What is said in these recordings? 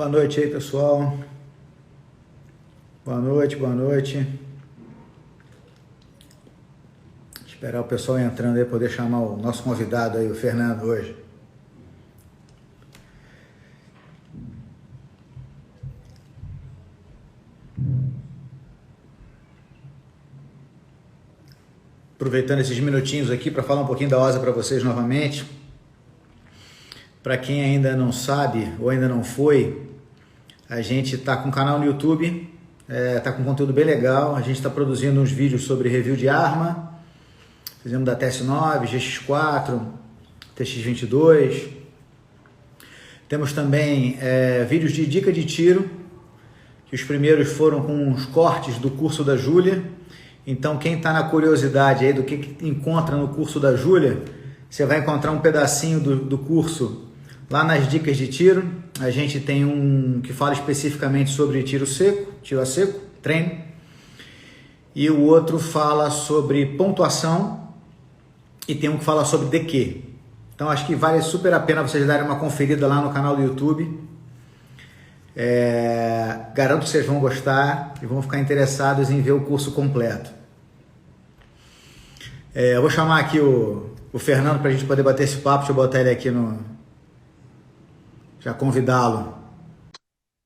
Boa noite aí, pessoal. Boa noite, boa noite. Esperar o pessoal entrando aí, poder chamar o nosso convidado aí, o Fernando, hoje. Aproveitando esses minutinhos aqui para falar um pouquinho da OSA para vocês novamente. Para quem ainda não sabe ou ainda não foi, a gente está com um canal no YouTube, está com conteúdo bem legal. A gente está produzindo uns vídeos sobre review de arma. Fizemos da TS9, GX4, TX22. Temos também vídeos de dica de tiro, que os primeiros foram com os cortes do curso da Júlia. Então, quem está na curiosidade aí do que encontra no curso da Júlia, você vai encontrar um pedacinho do curso lá nas dicas de tiro. A gente tem um que fala especificamente sobre tiro seco, tiro a seco, treino. E o outro fala sobre pontuação e tem um que fala sobre DQ. Então, acho que vale super a pena vocês darem uma conferida lá no canal do YouTube. Garanto que vocês vão gostar e vão ficar interessados em ver o curso completo. Eu vou chamar aqui o Fernando para a gente poder bater esse papo. Deixa eu botar ele aqui já convidá-lo.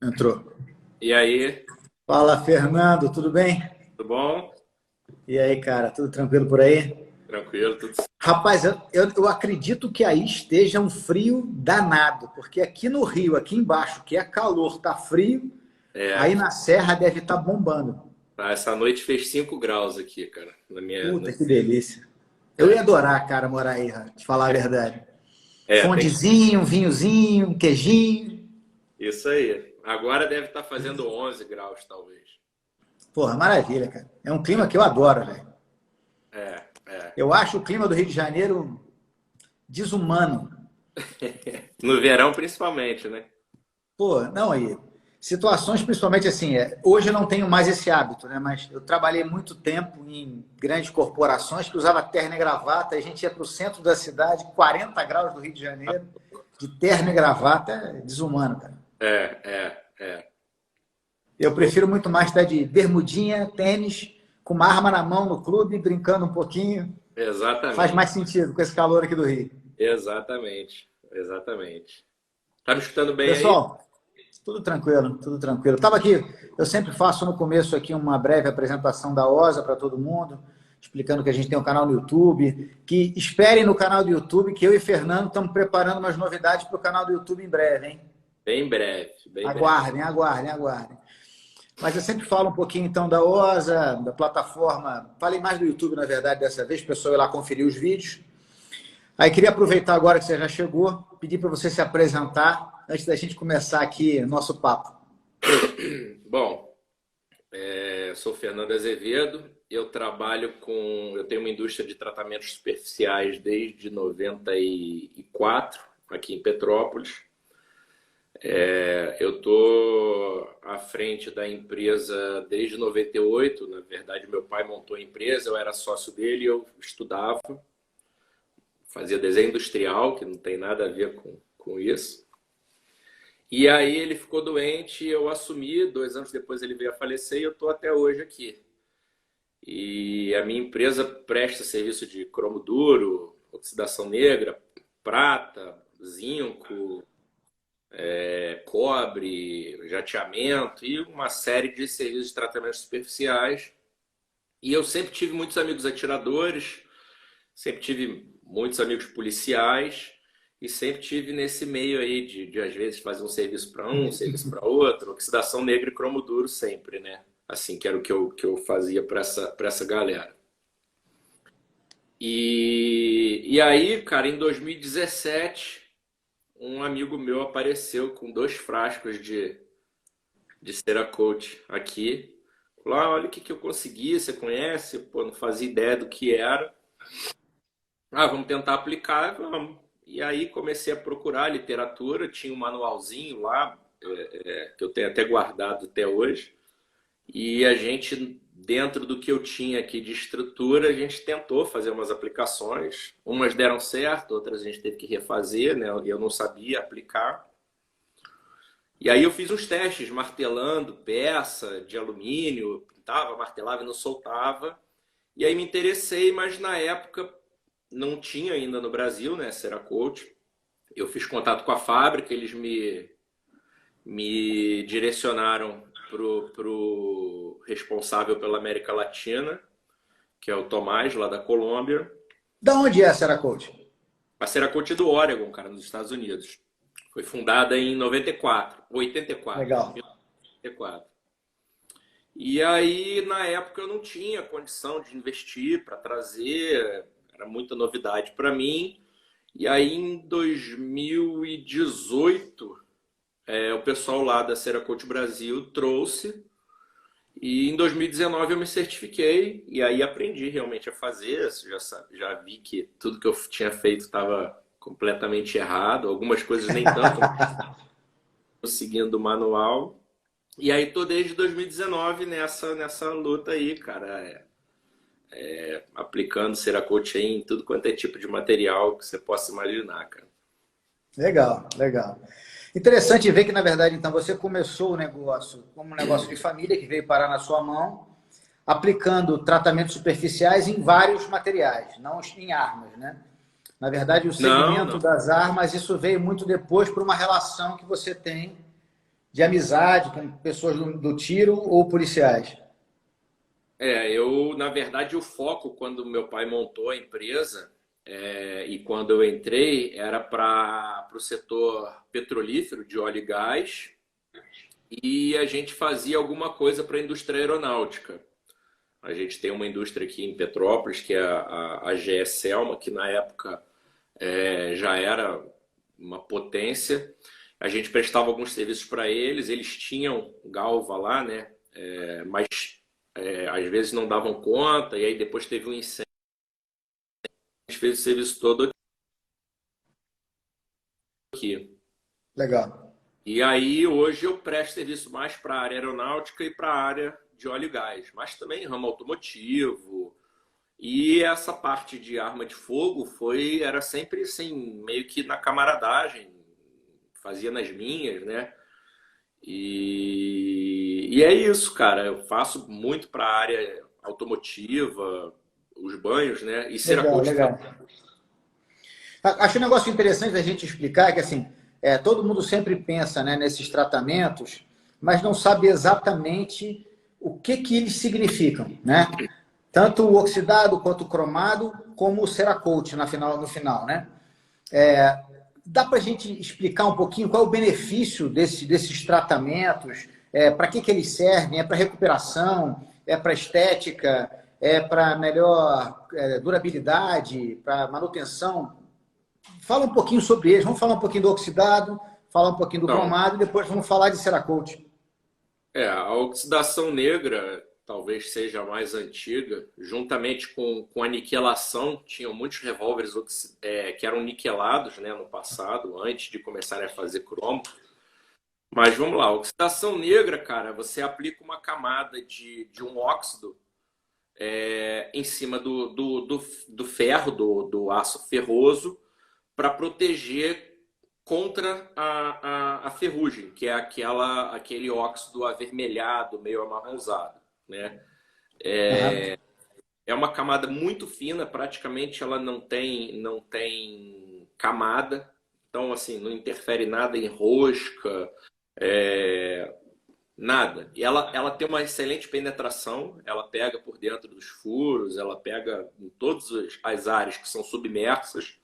Entrou. E aí? Fala, Fernando, tudo bem? Tudo bom? E aí, cara, tudo tranquilo por aí? Tranquilo, tudo certo. Rapaz, eu acredito que aí esteja um frio danado, porque aqui no Rio, aqui embaixo, que é calor, tá frio, aí na Serra deve estar bombando. Essa noite fez 5 graus aqui, cara. Puta, que delícia. Eu ia adorar, cara, morar aí, te falar a verdade. Fondezinho, vinhozinho, queijinho. Isso aí. Agora deve estar fazendo 11 graus, talvez. Porra, maravilha, cara. É um clima que eu adoro, velho. Eu acho o clima do Rio de Janeiro desumano. No verão, principalmente, né? Pô, não, aí. Situações, principalmente assim, hoje eu não tenho mais esse hábito, né? Mas eu trabalhei muito tempo em grandes corporações que usava terno e gravata, a gente ia para o centro da cidade, 40 graus do Rio de Janeiro, de terno e gravata, é desumano, cara. Eu prefiro muito mais estar de bermudinha, tênis, com uma arma na mão no clube, brincando um pouquinho. Exatamente. Faz mais sentido com esse calor aqui do Rio. Exatamente. Tá me escutando bem? Pessoal, aí? Tudo tranquilo, tudo tranquilo. Estava aqui, eu sempre faço no começo aqui uma breve apresentação da OSA para todo mundo, explicando que a gente tem um canal no YouTube, que esperem no canal do YouTube que eu e Fernando estamos preparando umas novidades para o canal do YouTube em breve, hein? Bem breve. Aguardem. Mas eu sempre falo um pouquinho então da OSA, da plataforma. Falei mais do YouTube, na verdade, dessa vez, o pessoal ir lá conferir os vídeos. Aí queria aproveitar agora que você já chegou, pedir para você se apresentar antes da gente começar aqui nosso papo. Bom, sou Fernando Azevedo, eu tenho uma indústria de tratamentos superficiais desde 94, aqui em Petrópolis. Eu estou à frente da empresa desde 98, na verdade meu pai montou a empresa, eu era sócio dele, eu estudava, fazia desenho industrial, que não tem nada a ver com isso. E aí ele ficou doente, eu assumi, 2 anos depois ele veio a falecer e eu estou até hoje aqui. E a minha empresa presta serviço de cromo duro, oxidação negra, prata, zinco, cobre, jateamento e uma série de serviços de tratamentos superficiais. E eu sempre tive muitos amigos atiradores, sempre tive muitos amigos policiais e sempre tive nesse meio aí de às vezes fazer um serviço para um serviço para outro, oxidação negra e cromo duro sempre, né? Assim, que era o que eu fazia para essa galera. E aí, cara, em 2017, um amigo meu apareceu com 2 frascos de Cerakote aqui. Falou, olha o que eu consegui, você conhece? Pô, não fazia ideia do que era. Vamos tentar aplicar, vamos. E aí comecei a procurar literatura, tinha um manualzinho lá, que eu tenho até guardado até hoje. E a gente, dentro do que eu tinha aqui de estrutura, a gente tentou fazer umas aplicações. Umas deram certo, outras a gente teve que refazer, né? Eu não sabia aplicar. E aí eu fiz uns testes, martelando peça de alumínio, pintava, martelava e não soltava. E aí me interessei, mas na época não tinha ainda no Brasil, né, Cerakote. Eu fiz contato com a fábrica, eles me direcionaram pro responsável pela América Latina, que é o Tomás, lá da Colômbia. Da onde é a Cerakote? A Cerakote é do Oregon, cara, nos Estados Unidos. Foi fundada em 94, 84, Legal. 84. E aí, na época, eu não tinha condição de investir para trazer, era muita novidade para mim. E aí, em 2018, o pessoal lá da Cerakote Brasil trouxe. E em 2019 eu me certifiquei e aí aprendi realmente a fazer. Já vi que tudo que eu tinha feito estava completamente errado, algumas coisas nem tanto, seguindo o manual. E aí tô desde 2019 nessa luta aí, cara, aplicando Cerakote em tudo quanto é tipo de material que você possa imaginar, cara. Legal, legal. Interessante ver que, na verdade, então, você começou o negócio como um negócio de família que veio parar na sua mão, aplicando tratamentos superficiais em vários materiais, não em armas, né? Na verdade, o Não, segmento não. das armas, isso veio muito depois por uma relação que você tem de amizade com pessoas do tiro ou policiais. Na verdade, o foco quando meu pai montou a empresa e quando eu entrei era para o setor petrolífero de óleo e gás e a gente fazia alguma coisa para a indústria aeronáutica. A gente tem uma indústria aqui em Petrópolis, que é a GE Selma, que na época já era uma potência. A gente prestava alguns serviços para eles, eles tinham galva lá, né? Mas às vezes não davam conta, e aí depois teve um incêndio, a gente fez o serviço todo aqui. Legal. E aí hoje eu presto serviço mais para a área aeronáutica e para a área de óleo e gás, mas também ramo automotivo. E essa parte de arma de fogo era sempre assim, meio que na camaradagem, fazia nas minhas, né? E é isso, cara. Eu faço muito para a área automotiva, os banhos, né? E Legal, Cerakote legal. Acho um negócio interessante da gente explicar que, assim, todo mundo sempre pensa, né, nesses tratamentos, mas não sabe exatamente o que eles significam, né? Tanto o oxidado quanto o cromado, como o Cerakote no final, né? Dá para a gente explicar um pouquinho qual é o benefício desses tratamentos? Para que eles servem? É para recuperação? É para estética? É para melhor durabilidade? Para manutenção? Fala um pouquinho sobre eles. Vamos falar um pouquinho do oxidado, falar um pouquinho do Então, cromado e depois vamos falar de Cerakote. a oxidação negra talvez seja a mais antiga, juntamente com a niquelação, tinham muitos revólveres que eram niquelados, né, no passado, antes de começarem a fazer cromo. Mas vamos lá, oxidação negra, cara, você aplica uma camada de um óxido em cima do ferro, do aço ferroso, para proteger contra a ferrugem, que é aquele óxido avermelhado, meio amarronzado, né? Aham. É uma camada muito fina, praticamente ela não tem camada, então assim, não interfere nada em rosca, é, nada. E ela tem uma excelente penetração, ela pega por dentro dos furos, ela pega em todas as áreas que são submersas.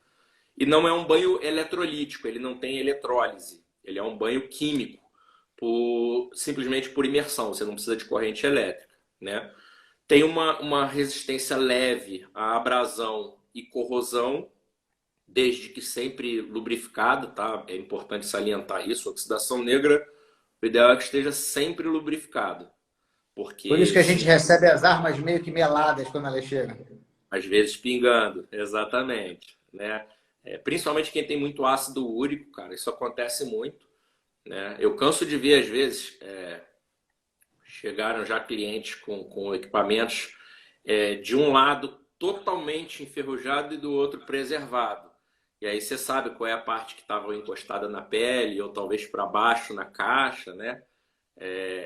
E não é um banho eletrolítico, ele não tem eletrólise. Ele é um banho químico, simplesmente por imersão, você não precisa de corrente elétrica, né? Tem uma resistência leve à abrasão e corrosão, desde que sempre lubrificado, tá? É importante salientar isso. A oxidação negra, o ideal é que esteja sempre lubrificado, Por isso porque que a gente se recebe as armas meio que meladas quando elas chegam. às vezes pingando, exatamente, né? Principalmente quem tem muito ácido úrico, cara, isso acontece muito, né? Eu canso de ver, às vezes, chegaram já clientes com equipamentos de um lado totalmente enferrujado e do outro preservado. E aí você sabe qual é a parte que estava encostada na pele, ou talvez para baixo na caixa, né?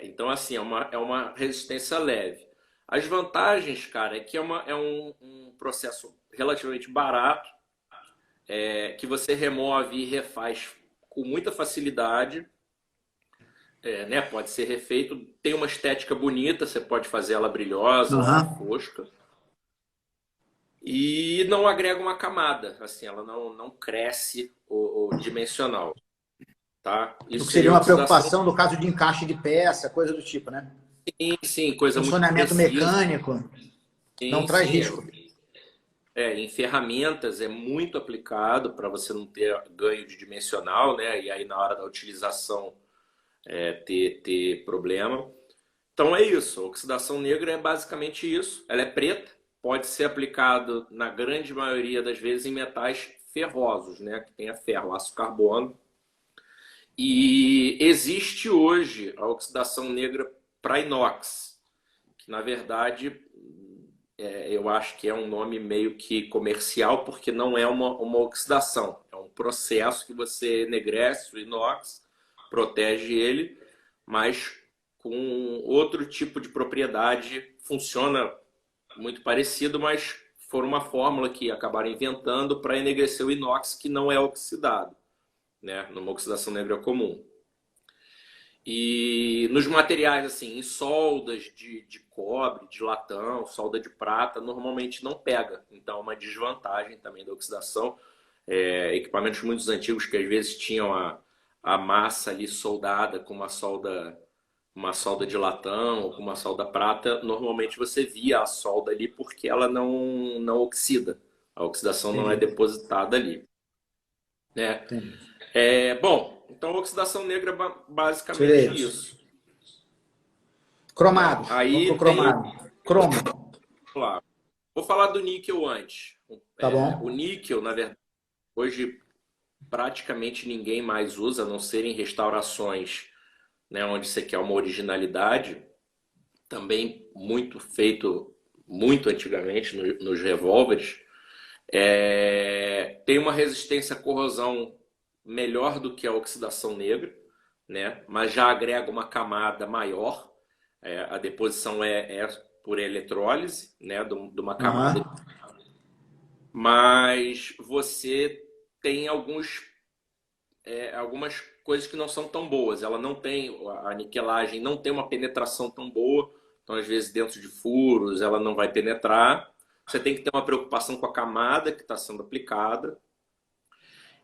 Então, assim, é uma resistência leve. As vantagens, cara, é que um processo relativamente barato, que você remove e refaz com muita facilidade, né? Pode ser refeito, tem uma estética bonita, você pode fazer ela brilhosa ou Aham. fosca. E não agrega uma camada, assim, ela não cresce o dimensional, tá? O que Isso seria seria uma oxidação. preocupação no caso de encaixe de peça, coisa do tipo, né? Sim, sim, coisa muito Funcionamento precisa. mecânico não Sim, traz sim. risco. Em ferramentas é muito aplicado para você não ter ganho de dimensional, né? E aí na hora da utilização ter problema. Então é isso. A oxidação negra é basicamente isso. Ela é preta, pode ser aplicado na grande maioria das vezes em metais ferrosos, né? Que tenha ferro, aço carbono. E existe hoje a oxidação negra para inox, que na verdade eu acho que é um nome meio que comercial, porque não é uma oxidação, é um processo que você enegrece o inox, protege ele, mas com outro tipo de propriedade, funciona muito parecido, mas foi uma fórmula que acabaram inventando para enegrecer o inox que não é oxidado, né, numa oxidação negra comum. E nos materiais, assim, em soldas de cobre, de latão, solda de prata, normalmente não pega. Então, é uma desvantagem também da oxidação. Equipamentos muito antigos que às vezes tinham a massa ali soldada com uma solda de latão ou com uma solda prata, normalmente você via a solda ali porque ela não oxida. A oxidação não é Entendi, depositada ali, né? entendi. Bom, então a oxidação negra é basicamente Tirei isso. isso. Né? Cromado. Vamos pro Aí tem, cromado. Cromo. vamos lá, vou falar do níquel antes. Tá O bom? níquel, na verdade, hoje praticamente ninguém mais usa, a não ser em restaurações, né, onde você quer uma originalidade, também muito feito muito antigamente nos revólveres. Tem uma resistência à corrosão melhor do que a oxidação negra, né, mas já agrega uma camada maior. A deposição é por eletrólise, né, de uma camada, Aham. mas você tem algumas coisas que não são tão boas. Ela não tem, a niquelagem não tem uma penetração tão boa, então às vezes dentro de furos ela não vai penetrar. Você tem que ter uma preocupação com a camada que está sendo aplicada.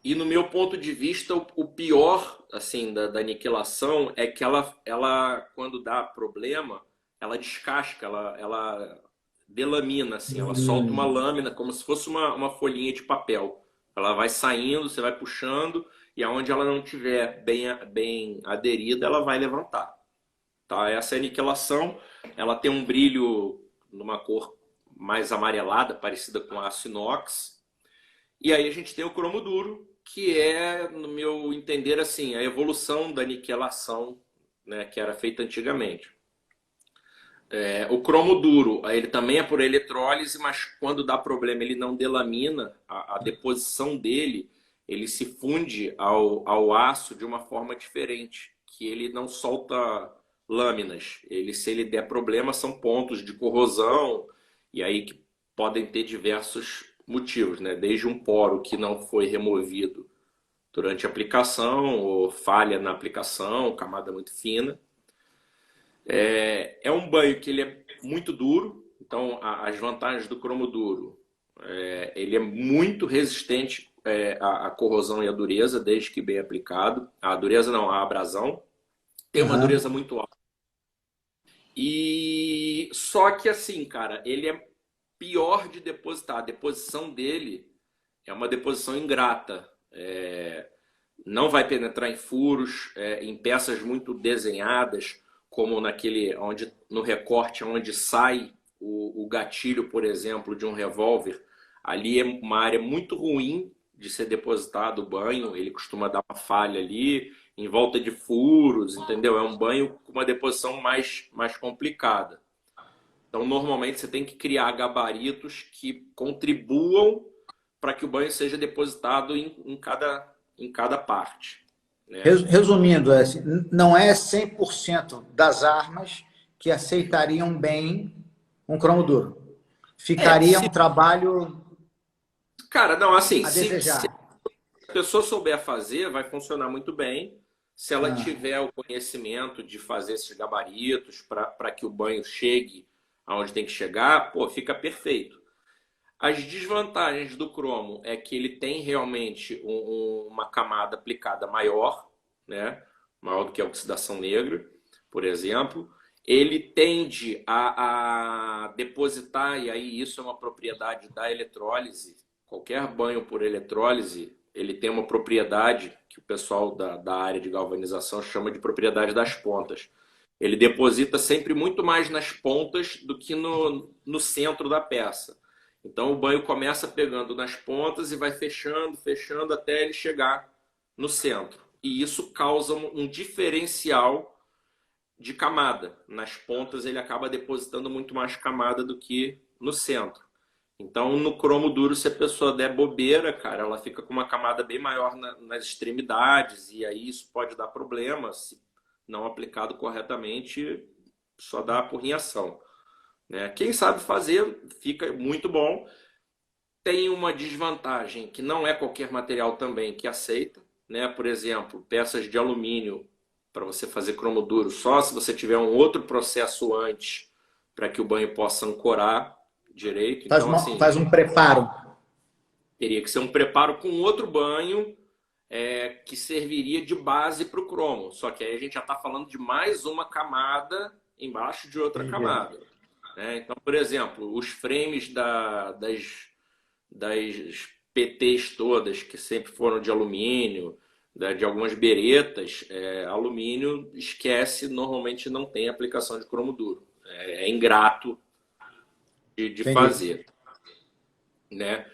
E no meu ponto de vista, o pior assim da aniquilação é que ela quando dá problema, ela descasca, ela delamina, assim, ela solta uma Hum, lâmina como se fosse uma folhinha de papel. Ela vai saindo, você vai puxando, e aonde ela não tiver bem aderida, ela vai levantar. Tá? Essa é a aniquilação, ela tem um brilho numa cor mais amarelada, parecida com aço inox. E aí a gente tem o cromo duro, que é, no meu entender, assim, a evolução da aniquilação, né, que era feita antigamente. O cromo duro, ele também é por eletrólise, mas quando dá problema ele não delamina, a deposição dele, ele se funde ao aço de uma forma diferente, que ele não solta lâminas. Se ele der problema, são pontos de corrosão, e aí que podem ter diversos motivos, né? Desde um poro que não foi removido durante a aplicação, ou falha na aplicação, camada muito fina. É um banho que ele é muito duro, então as vantagens do cromo duro, ele é muito resistente à corrosão e à dureza, desde que bem aplicado. A dureza não, a abrasão. Tem uma dureza aham. muito alta. E só que assim, cara, ele é pior de depositar. A deposição dele é uma deposição ingrata. Não vai penetrar em furos, em peças muito desenhadas, como naquele onde no recorte onde sai o gatilho, por exemplo, de um revólver. Ali é uma área muito ruim de ser depositado o banho. Ele costuma dar uma falha ali, em volta de furos, entendeu? É um banho com uma deposição mais complicada. Então, normalmente você tem que criar gabaritos que contribuam para que o banho seja depositado em cada parte, né? Resumindo, assim, não é 100% das armas que aceitariam bem um cromo duro. Ficaria um trabalho Cara, não, assim, a se desejar. a pessoa souber fazer, vai funcionar muito bem. Se ela Ah, tiver o conhecimento de fazer esses gabaritos para que o banho chegue aonde tem que chegar, pô, fica perfeito. As desvantagens do cromo é que ele tem realmente uma camada aplicada maior, né? Maior do que a oxidação negra, por exemplo. Ele tende a depositar, e aí isso é uma propriedade da eletrólise. Qualquer banho por eletrólise, ele tem uma propriedade que o pessoal da área de galvanização chama de propriedade das pontas. Ele deposita sempre muito mais nas pontas do que no centro da peça. Então o banho começa pegando nas pontas e vai fechando, fechando até ele chegar no centro. E isso causa um diferencial de camada. Nas pontas ele acaba depositando muito mais camada do que no centro. Então no cromo duro, se a pessoa der bobeira, cara, ela fica com uma camada bem maior nas extremidades e aí isso pode dar problema se não aplicado corretamente, só dá porrinhação, né? Quem sabe fazer fica muito bom. Tem uma desvantagem que não é qualquer material também que aceita, né? Por exemplo, peças de alumínio para você fazer cromo duro, só se você tiver um outro processo antes para que o banho possa ancorar direito. Então, assim, faz um preparo. teria que ser um preparo com outro banho que serviria de base para o cromo. Só que aí a gente já está falando de mais uma camada embaixo de outra Entendi. camada, né? Então, por exemplo, os frames das PTs todas, que sempre foram de alumínio, de algumas beretas, alumínio esquece, normalmente não tem aplicação de cromo duro. É ingrato de Entendi. fazer, né?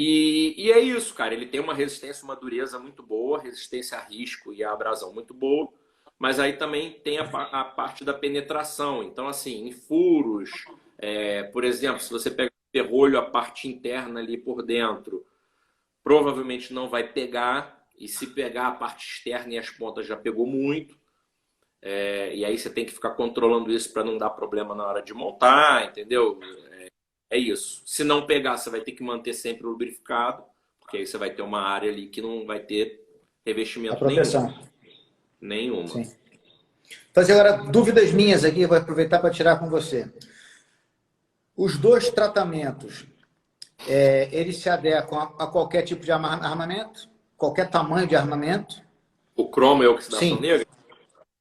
E é isso, cara. Ele tem uma resistência, uma dureza muito boa, resistência a risco e a abrasão muito boa, mas aí também tem a parte da penetração. Então, assim, em furos, por exemplo, se você pegar o ferrolho, a parte interna ali por dentro, provavelmente não vai pegar, e se pegar a parte externa e as pontas já pegou muito. E aí você tem que ficar controlando isso para não dar problema na hora de montar, entendeu? É isso. Se não pegar, você vai ter que manter sempre lubrificado, porque aí você vai ter uma área ali que não vai ter A revestimento nenhum. proteção. Nenhuma. Sim. Fazer agora dúvidas minhas aqui, vou aproveitar para tirar com você. Os dois tratamentos, eles se adequam a qualquer tipo de armamento? Qualquer tamanho de armamento? O cromo é oxidação Sim, negra?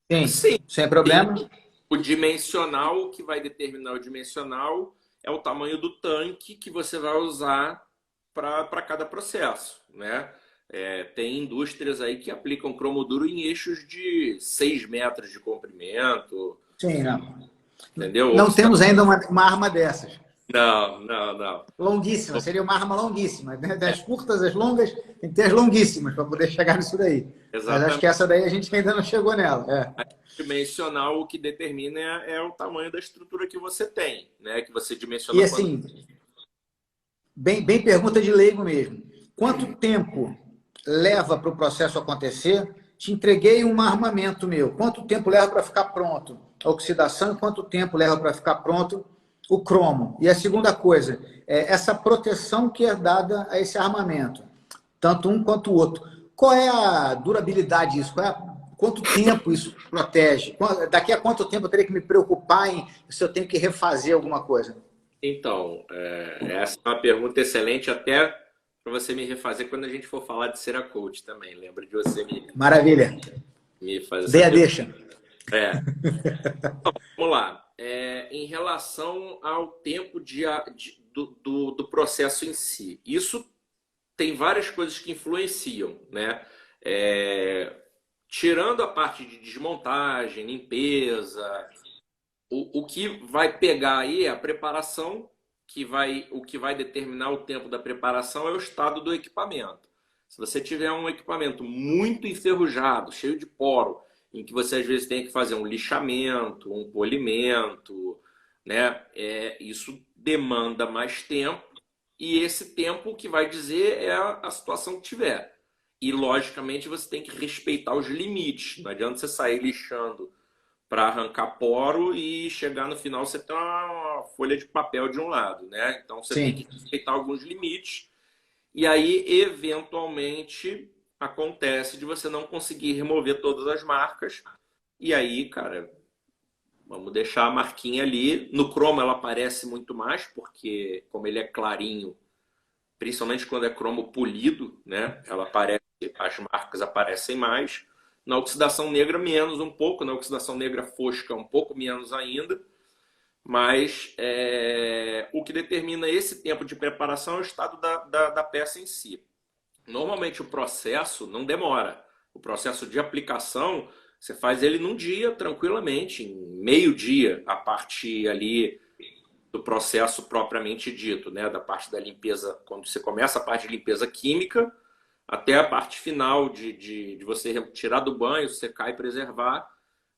sim, Sim. sem problema. O dimensional, o que vai determinar o dimensional é o tamanho do tanque que você vai usar para cada processo, né? Tem indústrias aí que aplicam cromo duro em eixos de 6 metros de comprimento, Sim, não. entendeu? Não temos ainda uma arma dessas. Não, não, não. Longuíssima, seria uma arma longuíssima. Né? Das curtas, as longas, tem que ter as longuíssimas para poder chegar nisso daí. Mas acho que Exatamente. essa daí a gente ainda não chegou nela. Dimensional, o que determina é o tamanho da estrutura que você tem, né? Que você E dimensiona quando... assim, bem pergunta de leigo mesmo. Quanto tempo leva para o processo acontecer? Te entreguei um armamento meu. Quanto tempo leva para ficar pronto a oxidação? Quanto tempo leva para ficar pronto o cromo? E a segunda coisa, essa proteção que é dada a esse armamento, tanto um quanto o outro. Qual é a durabilidade disso? Quanto tempo isso protege? Daqui a quanto tempo eu teria que me preocupar se eu tenho que refazer alguma coisa? Então, essa é uma pergunta excelente até para você me refazer quando a gente for falar de Cerakote também. Lembra de você Maravilha. me fazer essa Dei a pergunta. deixa. Vamos lá. Em relação ao tempo do processo em si, isso tem várias coisas que influenciam, né? Tirando a parte de desmontagem, limpeza, o que vai pegar aí é a preparação, o que vai determinar o tempo da preparação é o estado do equipamento. Se você tiver um equipamento muito enferrujado, cheio de poro, em que você às vezes tem que fazer um lixamento, um polimento, né? Isso demanda mais tempo e esse tempo que vai dizer é a situação que tiver. E, logicamente, você tem que respeitar os limites. Não adianta você sair lixando para arrancar poro e chegar no final você tem uma folha de papel de um lado, né? Então, você tem que Sim. respeitar alguns limites. E aí, eventualmente, acontece de você não conseguir remover todas as marcas. E aí, cara, vamos deixar a marquinha ali. No cromo ela aparece muito mais, porque como ele é clarinho, principalmente quando é cromo polido, né? Ela aparece, as marcas aparecem mais. Na oxidação negra, menos um pouco. Na oxidação negra fosca, um pouco menos ainda. Mas o que determina esse tempo de preparação é o estado da peça em si. Normalmente o processo não demora. O processo de aplicação, você faz ele num dia, tranquilamente, em meio dia, a parte ali do processo propriamente dito, né? Da parte da limpeza, quando você começa a parte de limpeza química, até a parte final de você tirar do banho, secar e preservar,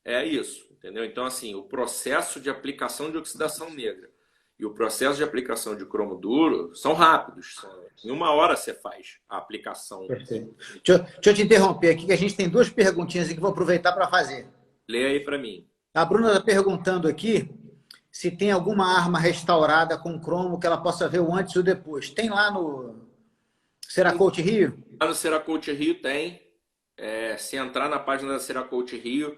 é isso, entendeu? Então, assim, o processo de aplicação de oxidação negra e o processo de aplicação de cromo duro são rápidos. Em 1 hora você faz a aplicação. Perfeito. Deixa eu te interromper aqui, que a gente tem duas perguntinhas aqui que eu vou aproveitar para fazer. Lê aí para mim. A Bruna está perguntando aqui se tem alguma arma restaurada com cromo que ela possa ver o antes e o depois. Tem lá no Cerakote Rio? Lá no Cerakote Rio tem. Se entrar na página da Cerakote Rio,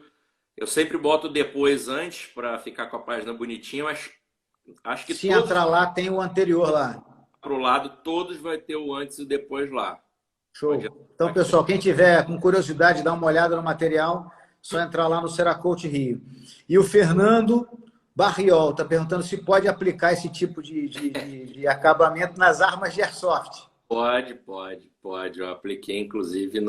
eu sempre boto depois antes para ficar com a página bonitinha, mas acho que Se todos entrar lá, tem o anterior lá. pro lado, todos vai ter o antes e o depois lá. Pode Show. Então, pessoal, quem tiver com curiosidade, dá uma olhada no material, só entrar lá no Cerakote Rio. E o Fernando Barriol está perguntando se pode aplicar esse tipo de acabamento nas armas de airsoft. Pode. Eu apliquei, inclusive,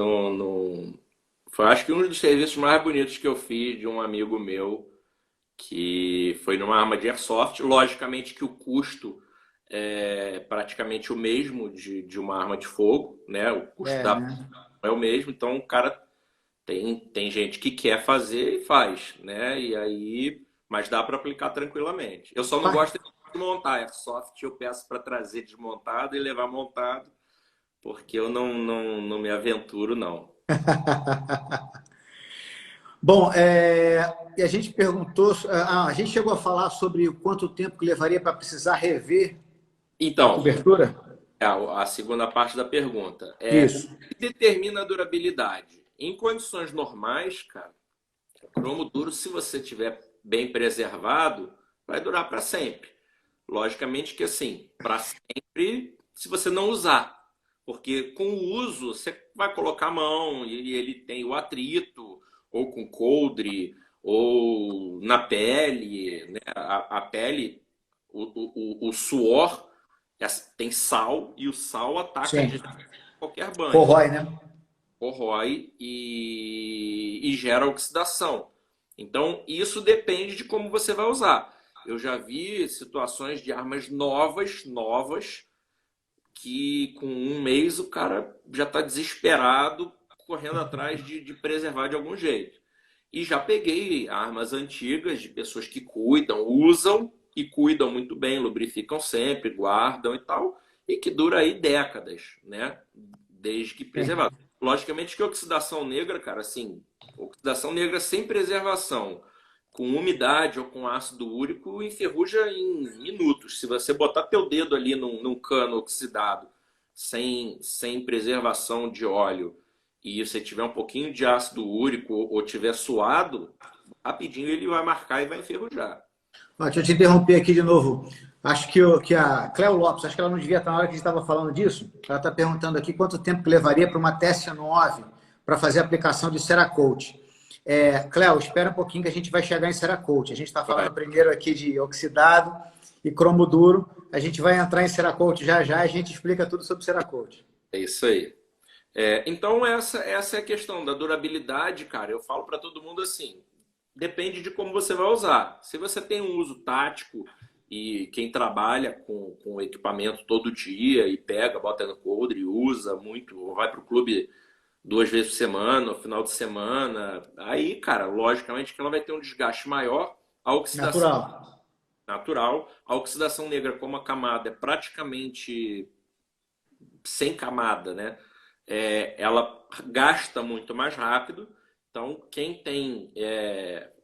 foi, acho que um dos serviços mais bonitos que eu fiz de um amigo meu, que foi numa arma de airsoft. Logicamente que o custo é praticamente o mesmo de uma arma de fogo, né? O custo da Né? é o mesmo, então o cara tem gente que quer fazer e faz, né? E aí, mas dá para aplicar tranquilamente. Eu só não gosto de montar airsoft, eu peço para trazer desmontado e levar montado, porque eu não me aventuro, não. Bom, e a gente perguntou, a gente chegou a falar sobre o quanto tempo que levaria para precisar rever a Então, cobertura? a segunda parte da pergunta Isso. o que determina a durabilidade? Em condições normais, cara, o cromo duro, se você tiver bem preservado, vai durar para sempre. Logicamente que assim, para sempre, se você não usar, porque com o uso você vai colocar a mão e ele tem o atrito, ou com coldre, ou na pele, né? A pele, o suor tem sal e o sal ataca Sim. de qualquer banho, Corrói, né? corrói e gera oxidação. Então, isso depende de como você vai usar. Eu já vi situações de armas novas, que com 1 mês o cara já está desesperado, correndo atrás de preservar de algum jeito. E já peguei armas antigas de pessoas que cuidam, usam e cuidam muito bem, lubrificam sempre, guardam e tal, e que dura aí décadas, né? Desde que Sim. preservado. Logicamente que a oxidação negra, cara, assim, oxidação negra sem preservação, com umidade ou com ácido úrico, enferruja em minutos. Se você botar teu dedo ali num cano oxidado, sem preservação de óleo, e você tiver um pouquinho de ácido úrico ou tiver suado, rapidinho ele vai marcar e vai enferrujar. Deixa eu te interromper aqui de novo. Acho que a Cléo Lopes, acho que ela não devia estar na hora que a gente estava falando disso. Ela está perguntando aqui quanto tempo que levaria para uma TS9 para fazer a aplicação de Cerakote. Cléo, espera um pouquinho que a gente vai chegar em Cerakote. A gente está falando primeiro aqui de oxidado e cromo duro. A gente vai entrar em Cerakote já e a gente explica tudo sobre Cerakote. É isso aí. Então, essa é a questão da durabilidade, cara. Eu falo para todo mundo assim, depende de como você vai usar. Se você tem um uso tático e quem trabalha com equipamento todo dia e pega, bota no coldre, usa muito, ou vai para o clube 2 vezes por semana, no final de semana, aí, cara, logicamente que ela vai ter um desgaste maior. A oxidação Natural. natural. A oxidação negra, como a camada é praticamente sem camada, né? Ela gasta muito mais rápido. Então, quem tem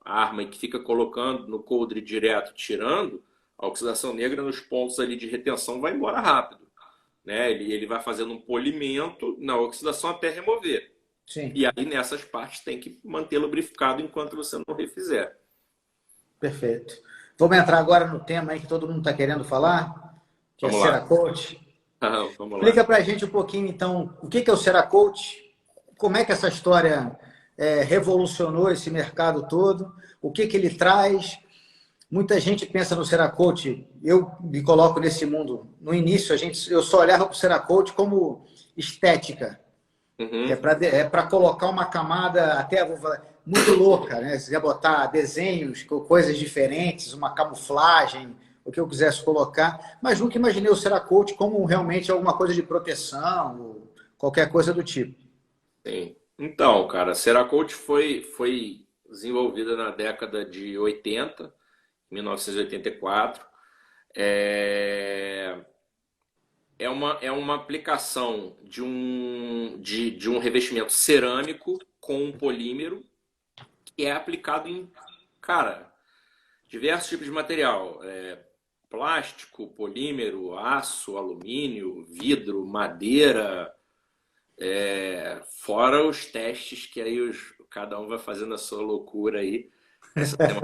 arma e que fica colocando no coldre direto, tirando, a oxidação negra nos pontos ali de retenção vai embora rápido, né? Ele vai fazendo um polimento na oxidação até remover. Sim, E aí, nessas partes, tem que manter lubrificado enquanto você não refizer. perfeito. Vamos entrar agora no tema aí que todo mundo está querendo falar, que é Vamos lá. Cerakote. Vamos lá. Explica para a gente um pouquinho, então, o que é o Cerakote, como é que essa história revolucionou esse mercado todo, o que ele traz. Muita gente pensa no Cerakote, eu me coloco nesse mundo. No início, eu só olhava para o Cerakote como estética. Uhum. É para colocar uma camada até muito louca, né? Se quiser botar desenhos, coisas diferentes, uma camuflagem, o que eu quisesse colocar. Mas nunca imaginei o Cerakote como realmente alguma coisa de proteção, ou qualquer coisa do tipo. Sim. Então, cara, a Cerakote foi desenvolvida na década de 80, 1984. É, é uma aplicação de um revestimento cerâmico com um polímero que é aplicado em, cara, diversos tipos de material. Plástico, polímero, aço, alumínio, vidro, madeira, fora os testes que aí cada um vai fazendo a sua loucura aí. Essa tem um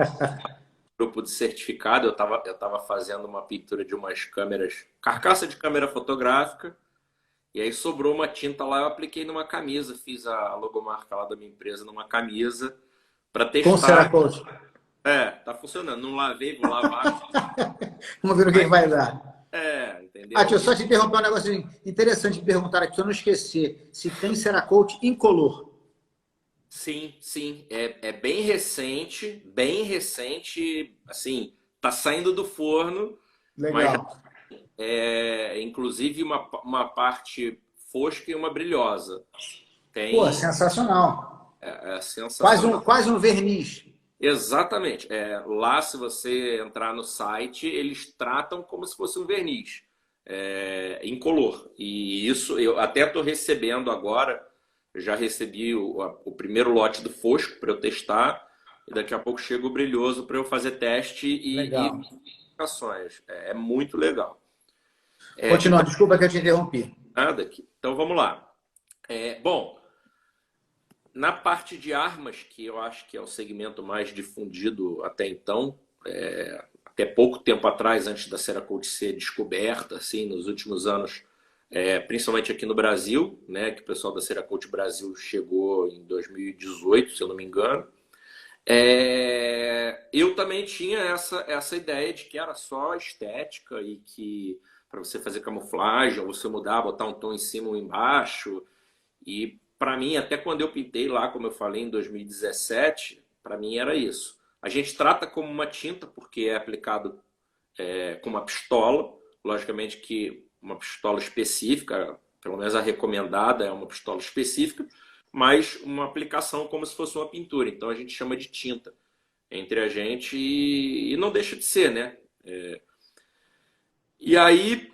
grupo de certificado, eu tava fazendo uma pintura de umas câmeras, carcaça de câmera fotográfica, e aí sobrou uma tinta lá, eu apliquei numa camisa, fiz a logomarca lá da minha empresa numa camisa para Com testar. Cerakote. Tá funcionando. Não lavei, vou lavar. Vamos ver o que Mas, vai dar. Deixa entendeu? eu só te interromper um negócio interessante de perguntar aqui, para eu não esquecer. Se tem Cerakote incolor. Sim, sim. É bem recente, assim, tá saindo do forno, mas já Legal. inclusive uma parte fosca e uma brilhosa. Pô, Tem, sensacional. sensacional. Quase um verniz. Exatamente. Lá, se você entrar no site, eles tratam como se fosse um verniz, incolor. E isso eu até estou recebendo agora. Já recebi o primeiro lote do fosco para eu testar. E daqui a pouco chega o brilhoso para eu fazer teste e Legal. aplicações. É muito legal. Continua, Então, desculpa que eu te interrompi. nada aqui. Então vamos lá. Bom, na parte de armas, que eu acho que é o segmento mais difundido até então, até pouco tempo atrás, antes da Cerakote ser descoberta, assim, nos últimos anos, principalmente aqui no Brasil, né, que o pessoal da Cerakote Brasil chegou em 2018, se eu não me engano. Eu também tinha essa ideia de que era só estética e que para você fazer camuflagem, ou você mudar, botar um tom em cima ou embaixo. E para mim, até quando eu pintei lá, como eu falei, em 2017, para mim era isso. A gente trata como uma tinta porque é aplicado com uma pistola, logicamente que uma pistola específica, pelo menos a recomendada é uma pistola específica, mas uma aplicação como se fosse uma pintura. Então a gente chama de tinta entre a gente e não deixa de ser, né? E aí,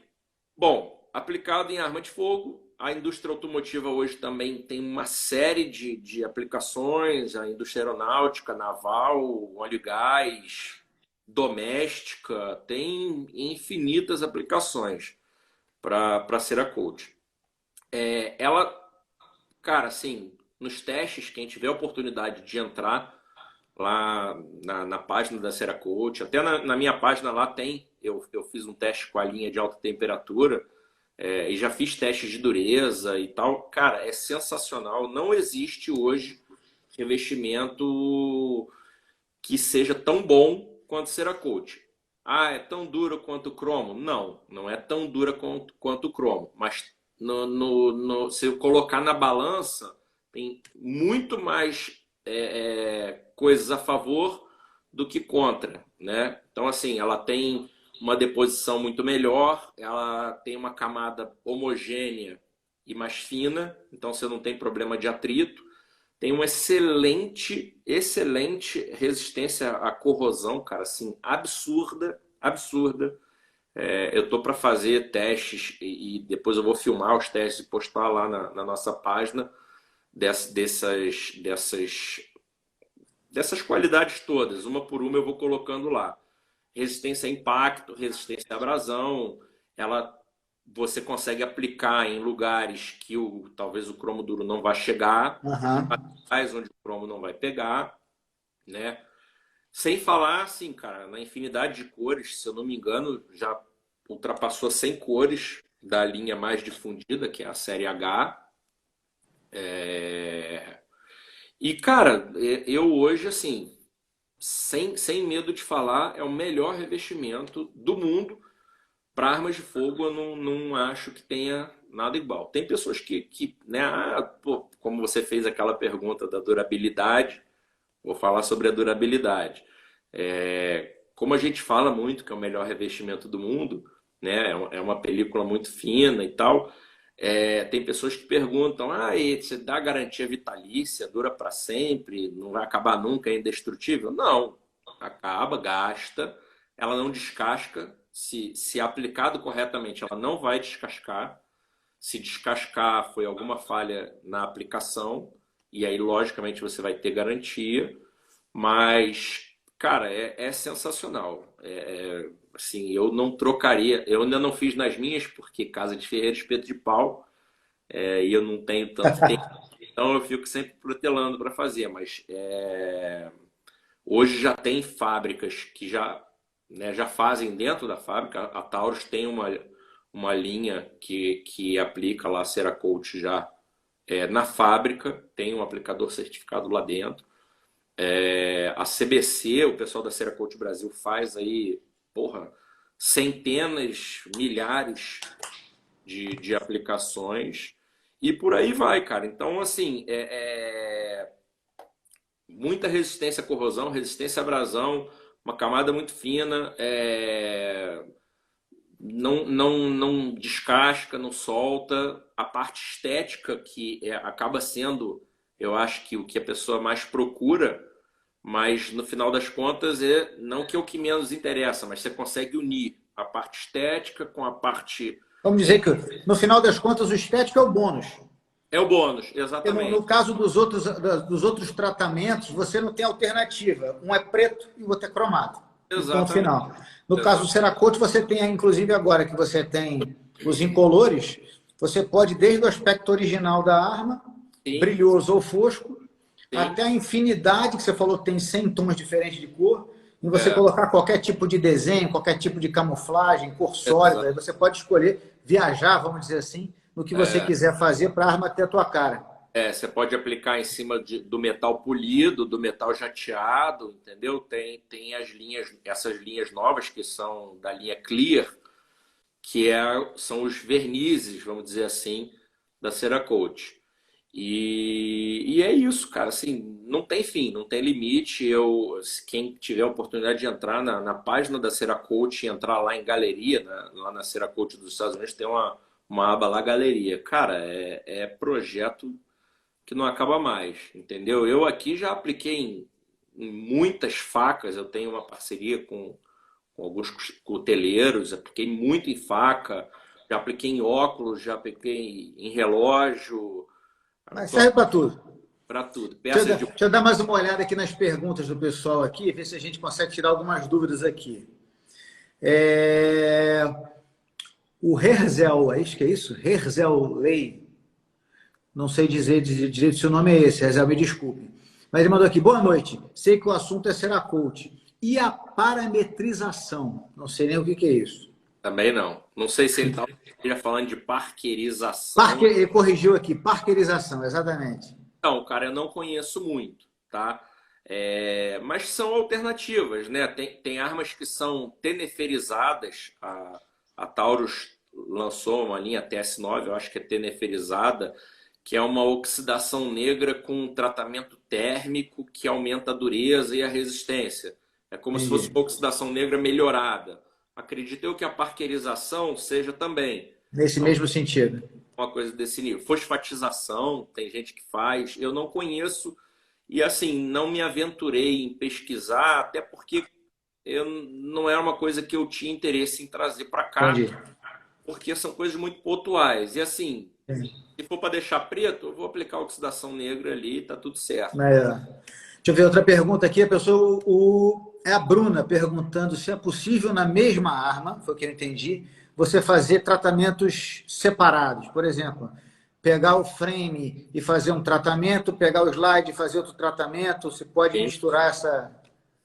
bom, aplicado em arma de fogo, a indústria automotiva hoje também tem uma série de aplicações, a indústria aeronáutica, naval, óleo e gás, doméstica, tem infinitas aplicações para a Cerakote. Ela, cara, assim, nos testes, quem tiver a oportunidade de entrar lá na página da Cerakote, até na minha página lá tem, eu fiz um teste com a linha de alta temperatura, e já fiz testes de dureza e tal. Cara, é sensacional. Não existe hoje revestimento que seja tão bom quanto Cerakote. É tão dura quanto o cromo? Não, não é tão dura quanto o cromo. Mas se eu colocar na balança, tem muito mais coisas a favor do que contra, né? Então, assim, ela tem uma deposição muito melhor, ela tem uma camada homogênea e mais fina, então você não tem problema de atrito. Tem uma excelente resistência à corrosão, cara, assim, absurda, absurda. Eu tô para fazer testes e depois eu vou filmar os testes e postar lá na nossa página dessas qualidades todas. Uma por uma eu vou colocando lá. Resistência a impacto, resistência à abrasão, você consegue aplicar em lugares que talvez o cromo duro não vai chegar, Aham. onde o cromo não vai pegar, né? Sem falar, assim, cara, na infinidade de cores, se eu não me engano, já ultrapassou 100 cores da linha mais difundida, que é a série H. E, cara, eu hoje, assim, sem medo de falar, é o melhor revestimento do mundo para armas de fogo. Eu não acho que tenha nada igual. Tem pessoas que né, pô, como você fez aquela pergunta da durabilidade, vou falar sobre a durabilidade. Como a gente fala muito que é o melhor revestimento do mundo, né? É uma película muito fina e tal. Tem pessoas que perguntam: e você dá garantia vitalícia, dura para sempre, não vai acabar nunca, é indestrutível? Não, acaba, gasta, ela não descasca. Se aplicado corretamente, ela não vai descascar. Se descascar, foi alguma falha na aplicação, e aí, logicamente, você vai ter garantia. Mas, cara, é sensacional. Assim, eu não trocaria. Eu ainda não fiz nas minhas, porque casa de ferreiro, espeto de pau, e eu não tenho tanto tempo. Então eu fico sempre protelando para fazer. Mas hoje já tem fábricas que já fazem dentro da fábrica. A Taurus tem uma linha que aplica lá Cerakote já na fábrica, tem um aplicador certificado lá dentro. A CBC, o pessoal da Cerakote Brasil, faz aí, porra, centenas, milhares de aplicações e por aí vai, cara. Então, assim, muita resistência à corrosão, resistência à abrasão, uma camada muito fina, não descasca, não solta. A parte estética que acaba sendo, eu acho que o que a pessoa mais procura, mas no final das contas não que é o que menos interessa, mas você consegue unir a parte estética com a parte. Vamos dizer que, no final das contas, o estético é o bônus. É o bônus, Porque no exatamente. caso dos outros tratamentos, você não tem alternativa. Um é preto e o outro é cromado. E ponto Exatamente. final. No caso do Cerakote, você tem, inclusive agora que você tem os incolores, você pode, desde o aspecto original da arma, Sim, brilhoso ou fosco, sim. até a infinidade, que você falou que tem 100 tons diferentes de cor, e você É, colocar qualquer tipo de desenho, qualquer tipo de camuflagem, cor sólida, aí exa- você pode escolher viajar, vamos dizer assim, no que você é, quiser fazer para a arma ter a tua cara. você pode aplicar em cima do metal polido, do metal jateado, entendeu? Tem essas linhas novas que são da linha Clear, que são os vernizes, vamos dizer assim, da Cerakote. E é isso, cara. Assim, não tem fim, não tem limite. Quem tiver a oportunidade de entrar na página da Cerakote e entrar lá em galeria, lá na Cerakote dos Estados Unidos, tem uma aba lá, galeria. Cara, é projeto que não acaba mais, entendeu? Eu aqui já apliquei em muitas facas. Eu tenho uma parceria com alguns coteleiros, apliquei muito em faca, já apliquei em óculos, já apliquei em relógio, Mas serve para tudo. para tudo. Deixa Peças de. eu dar mais uma olhada aqui nas perguntas do pessoal aqui, ver se a gente consegue tirar algumas dúvidas aqui. É... O Herzel, acho que é isso? Herzel Lei. Não sei dizer direito se o nome é esse, Herzel, me desculpe. Mas ele mandou aqui, boa noite. Sei que o assunto é Cerakote. E a parametrização? Não sei nem o que é isso. Também não. Não sei se ele está falando de parkerização. Ele corrigiu aqui, parkerização, exatamente. Não, cara, eu não conheço muito, tá? Mas são alternativas, né? Tem armas que são teneferizadas. A Taurus lançou uma linha TS9, eu acho que é teneferizada, que é uma oxidação negra com um tratamento térmico que aumenta a dureza e a resistência. É como se fosse Entendi. uma oxidação negra melhorada. Acredito eu que a parkerização seja também Nesse mesmo sentido. uma coisa desse nível. Fosfatização, tem gente que faz, eu não conheço e assim, não me aventurei em pesquisar, até porque não era uma coisa que eu tinha interesse em trazer para cá, Entendi. porque são coisas muito pontuais. E assim, Entendi. se for para deixar preto, eu vou aplicar oxidação negra ali, tá tudo certo. Deixa eu ver outra pergunta aqui. A pessoa, é a Bruna perguntando se é possível na mesma arma, foi o que eu entendi, você fazer tratamentos separados. Por exemplo, pegar o frame e fazer um tratamento, pegar o slide e fazer outro tratamento. Você pode Sim, misturar sim,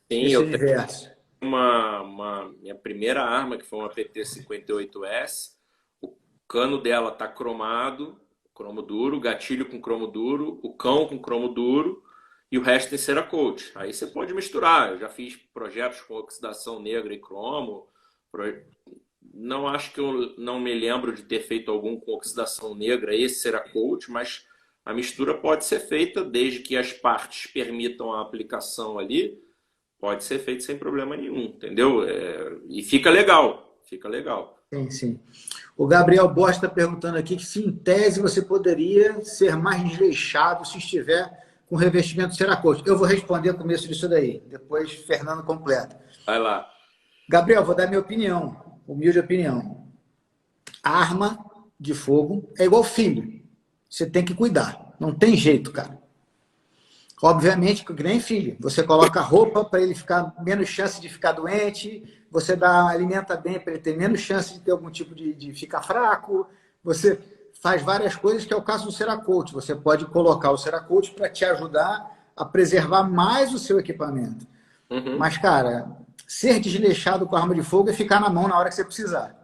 esse eu tenho universo. minha primeira arma, que foi uma PT-58S. O cano dela tá cromado, cromo duro, gatilho com cromo duro, o cão com cromo duro e o resto em Cerakote. Aí você pode misturar. Eu já fiz projetos com oxidação negra e cromo. Não acho que eu não me lembro de ter feito algum com oxidação negra e Cerakote, mas a mistura pode ser feita desde que as partes permitam a aplicação ali. Pode ser feito sem problema nenhum, entendeu? E fica legal, fica legal. Sim, sim. O Gabriel Bosta está perguntando aqui que se em tese você poderia ser mais desleixado se estiver com revestimento Cerakote. Eu vou responder o começo disso daí, depois Fernando completa. Vai lá. Gabriel, vou dar minha opinião, humilde opinião. Arma de fogo é igual filho. Você tem que cuidar. Não tem jeito, cara. Obviamente, que nem filho. Você coloca roupa para ele ficar menos chance de ficar doente, você alimenta bem para ele ter menos chance de ter algum tipo de ficar fraco. Você faz várias coisas, que é o caso do Cerakote. Você pode colocar o Cerakote para te ajudar a preservar mais o seu equipamento. Uhum. Mas, cara, ser desleixado com arma de fogo é ficar na mão na hora que você precisar.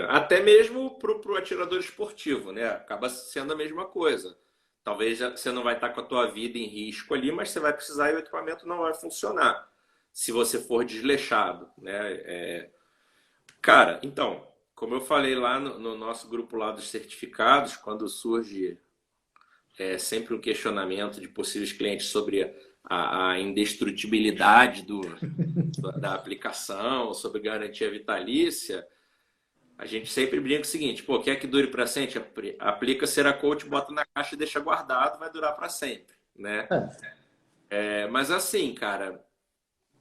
Até mesmo para o atirador esportivo, né? Acaba sendo a mesma coisa. Talvez você não vai estar com a tua vida em risco ali, mas você vai precisar e o equipamento não vai funcionar se você for desleixado, né? Cara, então, como eu falei lá no nosso grupo lá dos certificados, quando surge sempre um questionamento de possíveis clientes sobre a indestrutibilidade da aplicação, sobre garantia vitalícia, a gente sempre brinca o seguinte: pô, quer que dure para sempre? Aplica Cerakote, bota na caixa e deixa guardado, vai durar para sempre, né? Mas assim, cara,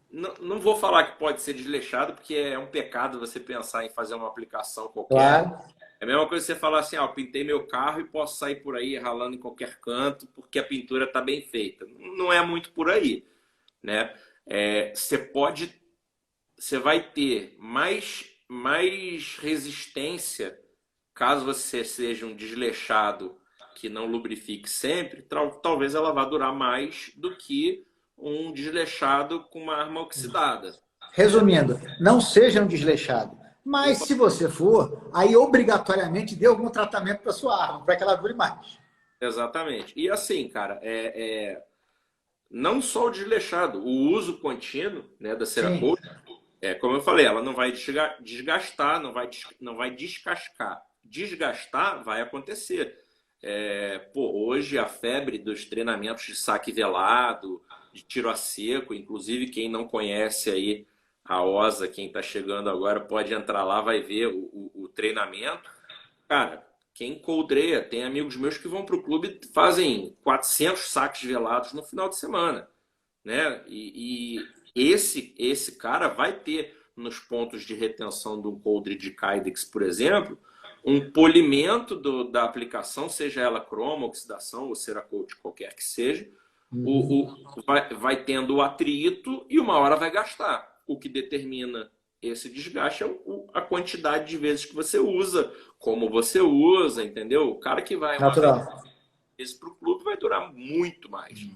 não vou falar que pode ser desleixado, porque é um pecado você pensar em fazer uma aplicação qualquer. Claro. É a mesma coisa que você falar assim: ó, pintei meu carro e posso sair por aí ralando em qualquer canto porque a pintura tá bem feita. Não é muito por aí, né? Você vai ter mais resistência caso você seja um desleixado que não lubrifique sempre. Talvez ela vá durar mais do que um desleixado com uma arma oxidada. Resumindo, não seja um desleixado. Mas se você for, aí obrigatoriamente dê algum tratamento para sua arma, para que ela dure mais. Exatamente. E assim, cara, não só o desleixado, o uso contínuo, né, da Sim. Cerakote, como eu falei, ela não vai desgastar, não vai descascar. Desgastar vai acontecer. Hoje a febre dos treinamentos de saque velado, de tiro a seco, inclusive quem não conhece aí a OSA, quem está chegando agora, pode entrar lá, vai ver o treinamento. Cara, quem coldreia, tem amigos meus que vão para o clube e fazem 400 saques velados no final de semana, né? E esse cara vai ter nos pontos de retenção do coldre de Kydex, por exemplo, um polimento da aplicação, seja ela cromo, oxidação ou Cerakote, qualquer que seja, vai tendo o atrito e uma hora vai gastar. O que determina esse desgaste é a quantidade de vezes que você usa, como você usa, entendeu? O cara que vai uma vez para o clube vai durar muito mais.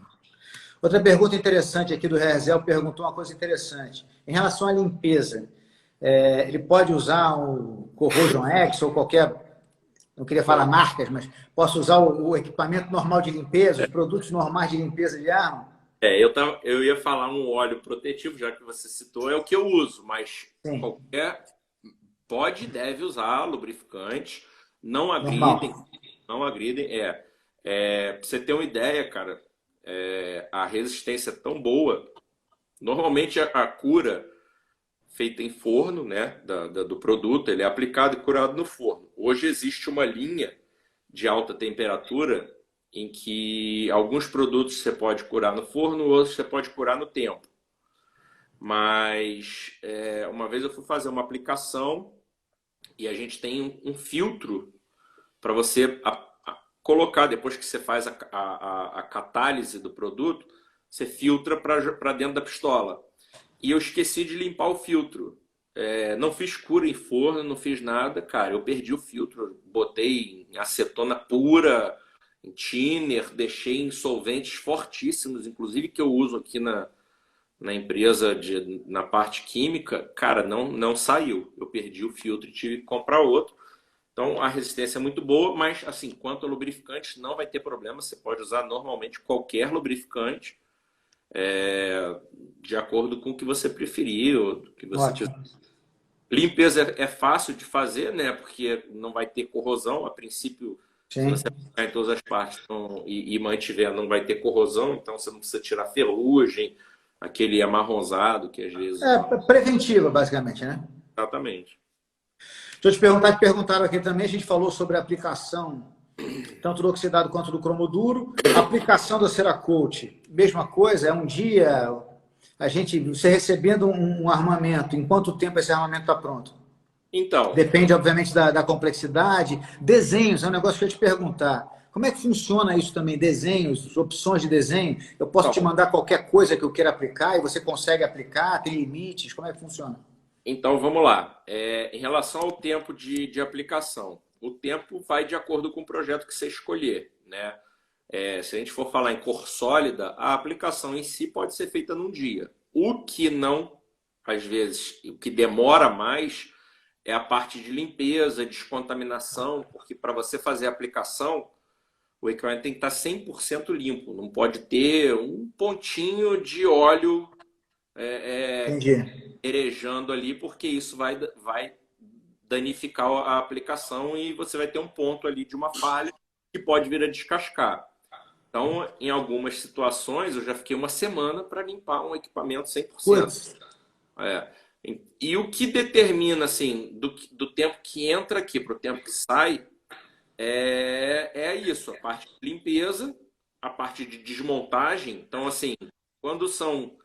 Outra pergunta interessante aqui do Rezel perguntou uma coisa interessante. Em relação à limpeza, ele pode usar o Corrosion X ou qualquer, não queria falar marcas, mas posso usar o equipamento normal de limpeza, os produtos normais de limpeza de arma? Eu ia falar um óleo protetivo, já que você citou, é o que eu uso, mas Sim. qualquer pode e deve usar lubrificante, não agridem, Normal. não agridem. Pra você ter uma ideia, cara, a resistência é tão boa. Normalmente a cura feita em forno, né, do produto, ele é aplicado e curado no forno. Hoje existe uma linha de alta temperatura em que alguns produtos você pode curar no forno, outros você pode curar no tempo. Mas uma vez eu fui fazer uma aplicação e a gente tem um filtro para você colocar, depois que você faz a catálise do produto, você filtra para dentro da pistola. E eu esqueci de limpar o filtro. Não fiz cura em forno, não fiz nada, cara. Eu perdi o filtro, botei em acetona pura, em thinner, deixei em solventes fortíssimos, inclusive que eu uso aqui na empresa, na parte química. Cara, não saiu. Eu perdi o filtro e tive que comprar outro. Então a resistência é muito boa, mas assim, quanto a lubrificante, não vai ter problema. Você pode usar normalmente qualquer lubrificante, de acordo com o que você preferir, ou do que você quiser. Ótimo. Limpeza é fácil de fazer, né? Porque não vai ter corrosão. A princípio, se Sim. você aplicar em todas as partes e mantiver, não vai ter corrosão. Então você não precisa tirar ferrugem, aquele amarronzado que às vezes. Preventiva, basicamente, né? Exatamente. Deixa eu te perguntar, que perguntaram aqui também, a gente falou sobre a aplicação, tanto do oxidado quanto do cromo duro. A aplicação da Cerakote, mesma coisa, é um dia, você recebendo um armamento, em quanto tempo esse armamento está pronto? Então, Depende, obviamente, da complexidade. Desenhos, é um negócio que eu ia te perguntar. Como é que funciona isso também? Desenhos, opções de desenho? Eu posso te mandar qualquer coisa que eu queira aplicar e você consegue aplicar? Tem limites? Como é que funciona? Então, vamos lá. Em relação ao tempo de aplicação, o tempo vai de acordo com o projeto que você escolher, né? Se a gente for falar em cor sólida, a aplicação em si pode ser feita num dia. O que não, às vezes, o que demora mais é a parte de limpeza, descontaminação, porque para você fazer a aplicação, o equipamento tem que estar 100% limpo, não pode ter um pontinho de óleo Entendi. erejando ali, porque isso vai danificar a aplicação e você vai ter um ponto ali de uma falha que pode vir a descascar. Então, em algumas situações, eu já fiquei uma semana para limpar um equipamento 100%. Putz. E o que determina, assim, do tempo que entra aqui para o tempo que sai, é isso, a parte de limpeza, a parte de desmontagem. Então, assim, quando são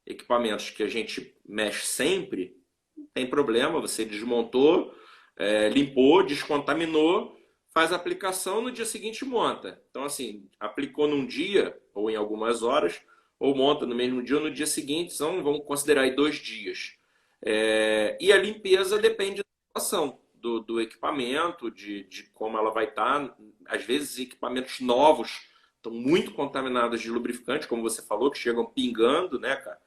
equipamentos que a gente mexe sempre, não tem problema, você desmontou, limpou, descontaminou, faz a aplicação, no dia seguinte monta. Então, assim, aplicou num dia, ou em algumas horas, ou monta no mesmo dia ou no dia seguinte, então vamos considerar aí 2 dias. E a limpeza depende da situação do equipamento, de como ela vai estar. Às vezes, equipamentos novos estão muito contaminados de lubrificante, como você falou, que chegam pingando, né, cara?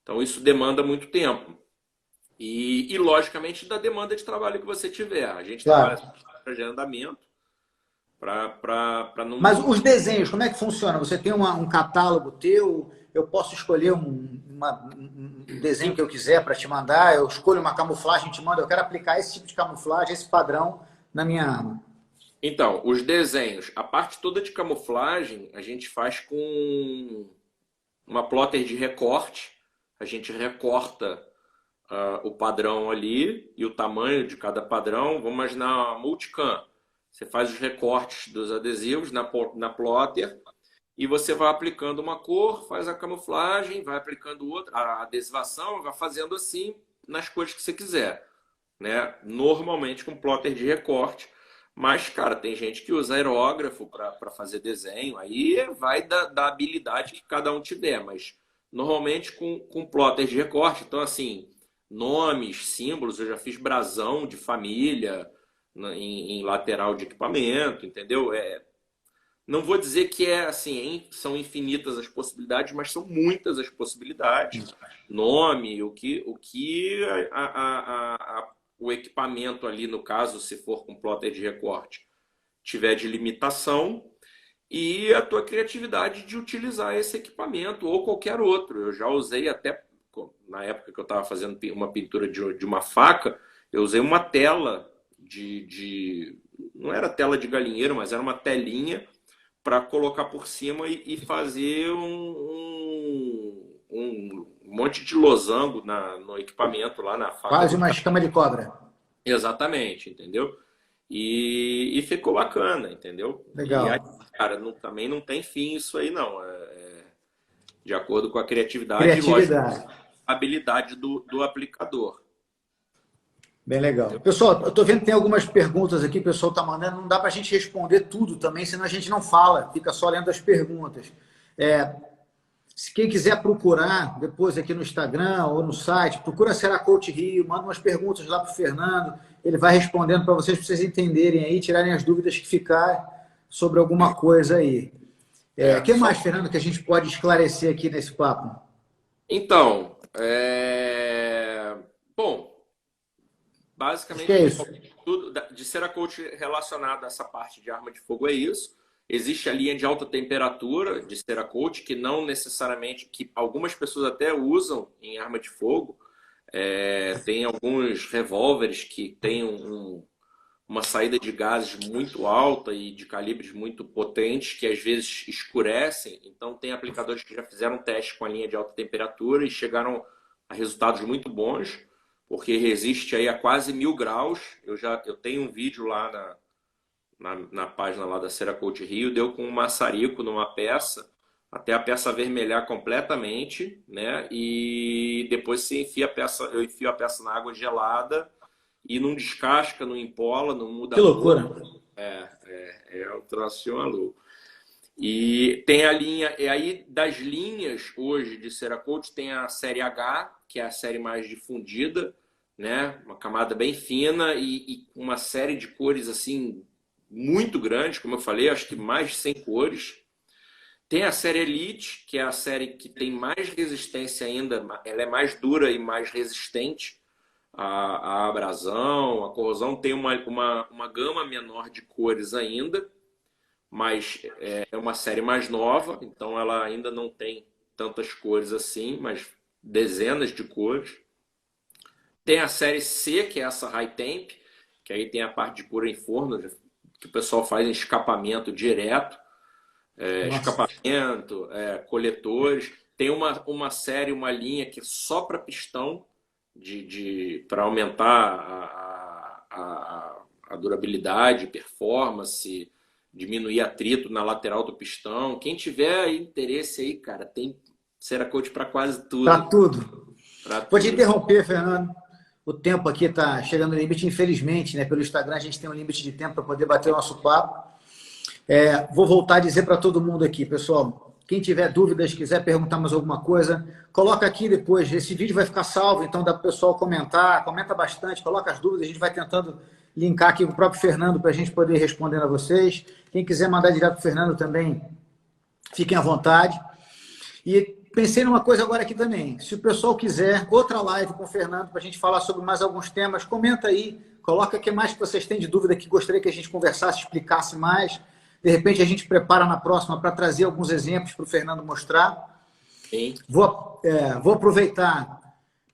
Então, isso demanda muito tempo. E logicamente, da demanda de trabalho que você tiver. A gente Claro. trabalha para agendamento, para não... Mas os desenhos, como é que funciona? Você tem um catálogo teu, eu posso escolher um desenho que eu quiser para te mandar, eu escolho uma camuflagem e te mando, eu quero aplicar esse tipo de camuflagem, esse padrão na minha arma. Então, os desenhos, a parte toda de camuflagem, a gente faz com uma plotter de recorte. A gente recorta o padrão ali e o tamanho de cada padrão. Vamos imaginar uma multicam. Você faz os recortes dos adesivos na plotter e você vai aplicando uma cor, faz a camuflagem, vai aplicando outra, a adesivação, vai fazendo assim nas cores que você quiser, né? Normalmente com plotter de recorte. Mas, cara, tem gente que usa aerógrafo para fazer desenho. Aí vai da habilidade que cada um tiver. Mas, normalmente, com plotter de recorte. Então, assim, nomes, símbolos. Eu já fiz brasão de família em lateral de equipamento, entendeu? Não vou dizer que assim, são infinitas as possibilidades, mas são muitas as possibilidades. Nome, o que o equipamento ali, no caso, se for com plotter de recorte, tiver de limitação, e a tua criatividade de utilizar esse equipamento ou qualquer outro. Eu já usei até, na época que eu estava fazendo uma pintura de uma faca, eu usei uma tela não era tela de galinheiro, mas era uma telinha para colocar por cima e fazer um monte de losango no equipamento lá na faca. Quase uma escama de cobra. Exatamente, entendeu? E ficou bacana, entendeu? Legal. E aí, cara, também não tem fim isso aí, não. De acordo com a criatividade. Criatividade. Lógico, habilidade do aplicador. Bem legal. Pessoal, eu estou vendo que tem algumas perguntas aqui, o pessoal está mandando, não dá para a gente responder tudo também, senão a gente não fala, fica só lendo as perguntas. Se quem quiser procurar depois aqui no Instagram ou no site, procura Seracoach Rio, manda umas perguntas lá para o Fernando, ele vai respondendo para vocês entenderem aí, tirarem as dúvidas que ficarem sobre alguma coisa aí. O que mais, Fernando, que a gente pode esclarecer aqui nesse papo? Então, bom, basicamente é isso. tudo de Seracoach relacionado a essa parte de arma de fogo é isso. Existe a linha de alta temperatura de Seracoach, que não necessariamente, que algumas pessoas até usam em arma de fogo. Tem alguns revólveres que têm uma saída de gases muito alta e de calibres muito potentes, que às vezes escurecem. Então, tem aplicadores que já fizeram teste com a linha de alta temperatura e chegaram a resultados muito bons, porque resiste aí a quase 1000 graus. Eu tenho um vídeo lá na página lá da Seracoach Rio, deu com um maçarico numa peça, até a peça avermelhar completamente, né? E depois eu enfio a peça na água gelada e não descasca, não empola, não muda que loucura. a cor. Um troço maluco. E tem a linha, e aí das linhas hoje de Seracoach tem a série H, que é a série mais difundida, né? Uma camada bem fina e uma série de cores assim muito grande, como eu falei, acho que mais de 100 cores. Tem a série Elite, que é a série que tem mais resistência ainda, ela é mais dura e mais resistente à abrasão, à corrosão. Tem uma gama menor de cores ainda, mas é uma série mais nova, então ela ainda não tem tantas cores assim, mas dezenas de cores. Tem a série C, que é essa High Temp, que aí tem a parte de cura em forno, que o pessoal faz em escapamento direto, escapamento, coletores. Tem uma série, uma linha que é só para pistão, para aumentar a durabilidade, performance, diminuir atrito na lateral do pistão. Quem tiver interesse aí, cara, tem Seracoach para quase tudo. Para tudo. Vou te interromper, Fernando. O tempo aqui está chegando no limite, infelizmente, né? Pelo Instagram a gente tem um limite de tempo para poder bater o nosso papo. Vou voltar a dizer para todo mundo aqui, pessoal, quem tiver dúvidas, quiser perguntar mais alguma coisa, coloca aqui depois. Esse vídeo vai ficar salvo, então dá para o pessoal comentar, comenta bastante, coloca as dúvidas, a gente vai tentando linkar aqui com o próprio Fernando para a gente poder responder a vocês. Quem quiser mandar direto para o Fernando também, fiquem à vontade. E pensei numa coisa agora aqui também. Se o pessoal quiser outra live com o Fernando para a gente falar sobre mais alguns temas, comenta aí, coloca o que mais que vocês têm de dúvida que gostaria que a gente conversasse, explicasse mais. De repente a gente prepara na próxima para trazer alguns exemplos para o Fernando mostrar. Sim. Vou aproveitar.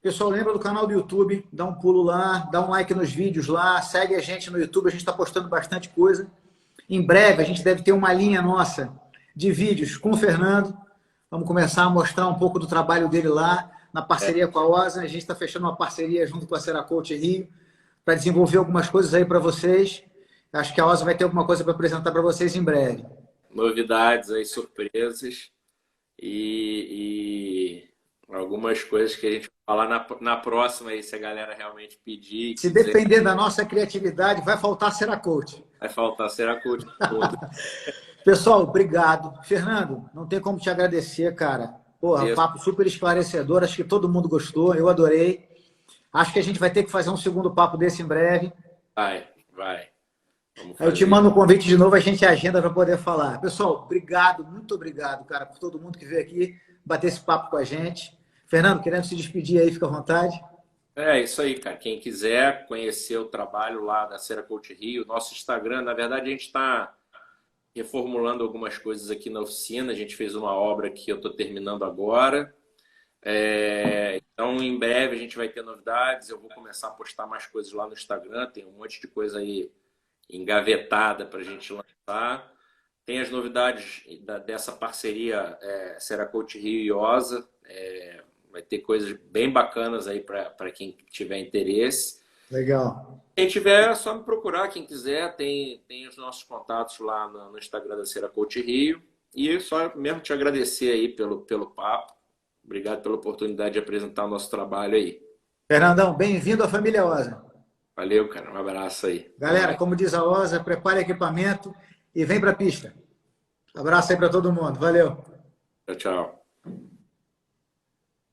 Pessoal, lembra do canal do YouTube, dá um pulo lá, dá um like nos vídeos lá, segue a gente no YouTube, a gente está postando bastante coisa. Em breve a gente deve ter uma linha nossa de vídeos com o Fernando. Vamos começar a mostrar um pouco do trabalho dele lá, na parceria com a OSA. A gente está fechando uma parceria junto com a Seracoach Rio para desenvolver algumas coisas aí para vocês. Acho que a OSA vai ter alguma coisa para apresentar para vocês em breve. Novidades aí, surpresas e algumas coisas que a gente vai falar na próxima aí, se a galera realmente pedir. Se depender da nossa criatividade, vai faltar Seracoach. Vai faltar Seracoach. Pessoal, obrigado. Fernando, não tem como te agradecer, cara. Porra, papo super esclarecedor. Acho que todo mundo gostou. Eu adorei. Acho que a gente vai ter que fazer um segundo papo desse em breve. Vai. Aí eu te mando um convite de novo, a gente agenda para poder falar. Pessoal, obrigado, muito obrigado, cara, por todo mundo que veio aqui bater esse papo com a gente. Fernando, querendo se despedir aí, fica à vontade. É isso aí, cara. Quem quiser conhecer o trabalho lá da Seracoach Rio, nosso Instagram, na verdade a gente está reformulando algumas coisas aqui na oficina. A gente fez uma obra que eu estou terminando agora. Então, em breve a gente vai ter novidades. Eu vou começar a postar mais coisas lá no Instagram. Tem um monte de coisa aí engavetada para a gente lançar. Tem as novidades dessa parceria Seracoach Rio e OSA. Vai ter coisas bem bacanas aí para quem tiver interesse. Legal. Quem tiver, é só me procurar. Quem quiser, tem os nossos contatos lá no Instagram da Seracoach Rio. E só mesmo te agradecer aí pelo papo. Obrigado pela oportunidade de apresentar o nosso trabalho aí. Fernandão, bem-vindo à família OSA. Valeu, cara. Um abraço aí. Galera, como diz a OSA, prepare equipamento e vem para a pista. Abraço aí para todo mundo. Valeu. Tchau, tchau.